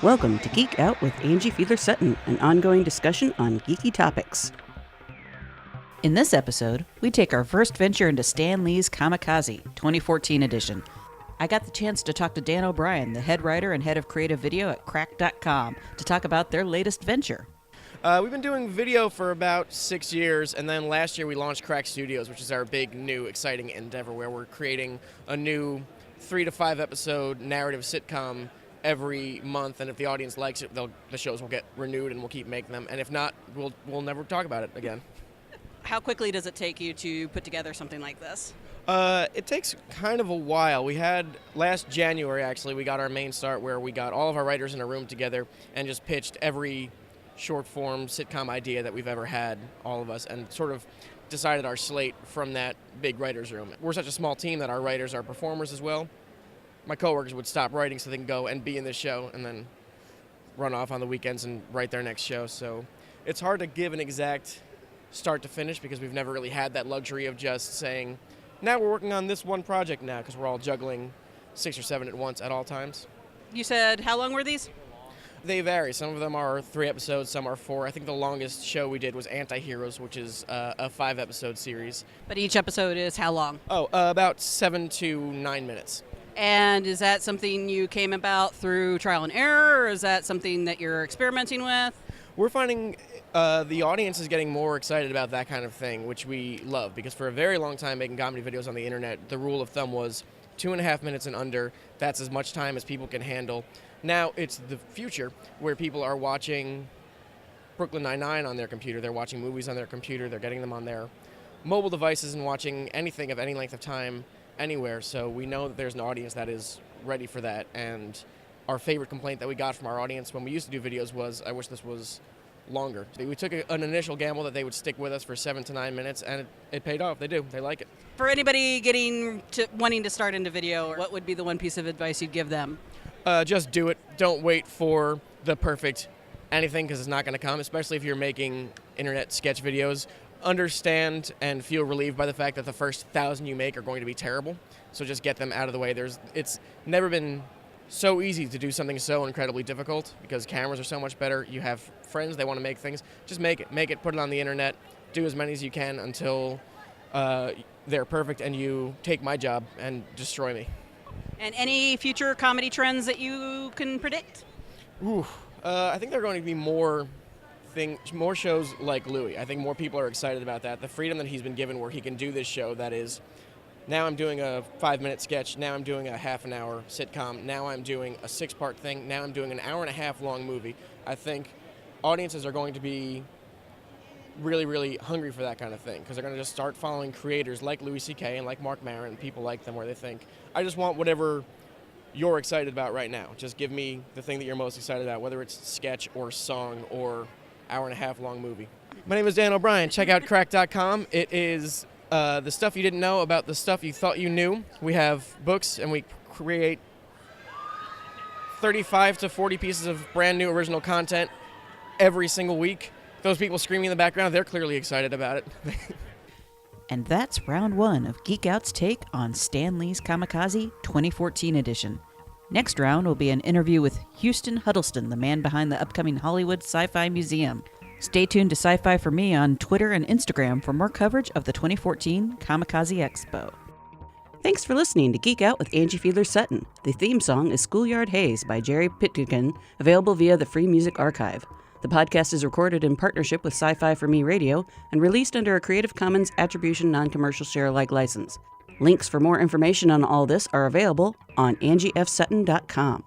Welcome to Geek Out with Angie Fiedler-Sutton, an ongoing discussion on geeky topics. In this episode, we take our first venture into Stan Lee's Comikaze 2014 edition. I got the chance to talk to Dan O'Brien, the head writer and head of creative video at Crack.com, to talk about their latest venture. We've been doing video for about 6 years, and then last year we launched Crack Studios, which is our big, new, exciting endeavor where we're creating a new 3 to 5 episode narrative sitcom every month, and if the audience likes it, the shows will get renewed and we'll keep making them, and if not, we'll never talk about it again. How quickly does it take you to put together something like this? It takes kind of a while. We had last January, actually, we got our main start where we got all of our writers in a room together and just pitched every short form sitcom idea that we've ever had, all of us, and sort of decided our slate from that big writers room. We're such a small team that our writers are performers as well. My coworkers would stop writing so they can go and be in this show and then run off on the weekends and write their next show. So it's hard to give an exact start to finish because we've never really had that luxury of just saying, now we're working on this one project now, because we're all juggling 6 or 7 at once at all times. You said, how long were these? They vary. Some of them are 3 episodes, some are 4. I think the longest show we did was Anti-Heroes, which is a 5-episode series. But each episode is how long? About 7 to 9 minutes. And is that something you came about through trial and error, or is that something that you're experimenting with? We're finding the audience is getting more excited about that kind of thing, which we love, because for a very long time making comedy videos on the internet, the rule of thumb was 2.5 minutes and under. That's as much time as people can handle. Now it's the future where people are watching Brooklyn Nine-Nine on their computer, they're watching movies on their computer, they're getting them on their mobile devices and watching anything of any length of time anywhere. So we know that there's an audience that is ready for that, and our favorite complaint that we got from our audience when we used to do videos was, I wish this was longer. We took an initial gamble that they would stick with us for 7 to 9 minutes, and it paid off. They do. They like it. For anybody wanting to start into video, what would be the one piece of advice you'd give them? Just do it. Don't wait for the perfect anything, because it's not going to come, especially if you're making internet sketch videos. Understand and feel relieved by the fact that the first 1,000 you make are going to be terrible. So just get them out of the way. It's never been so easy to do something so incredibly difficult because cameras are so much better. You have friends, they want to make things. Just make it, put it on the internet, do as many as you can until they're perfect and you take my job and destroy me. And any future comedy trends that you can predict? I think there are going to be more shows like Louis. I think more people are excited about that. The freedom that he's been given where he can do this show that is, now I'm doing a 5-minute sketch, now I'm doing a half-an-hour sitcom, now I'm doing a 6-part thing, now I'm doing an hour-and-a-half long movie. I think audiences are going to be really, really hungry for that kind of thing because they're going to just start following creators like Louis C.K. and like Mark Maron and people like them where they think, I just want whatever you're excited about right now. Just give me the thing that you're most excited about, whether it's sketch or song or hour-and-a-half long movie. My name is Dan O'Brien. Check out Crack.com. It is the stuff you didn't know about the stuff you thought you knew. We have books, and we create 35 to 40 pieces of brand new original content every single week. Those people screaming in the background, they're clearly excited about it. And that's round 1 of Geek Out's take on Stan Lee's Comikaze 2014 edition. Next round will be an interview with Houston Huddleston, the man behind the upcoming Hollywood Sci-Fi Museum. Stay tuned to Sci-Fi for Me on Twitter and Instagram for more coverage of the 2014 Comikaze Expo. Thanks for listening to Geek Out with Angie Fiedler-Sutton. The theme song is Schoolyard Haze by Jerry Pitkigan, available via the Free Music Archive. The podcast is recorded in partnership with Sci-Fi for Me Radio and released under a Creative Commons Attribution Non-Commercial Share-alike license. Links for more information on all this are available on angiefsutton.com.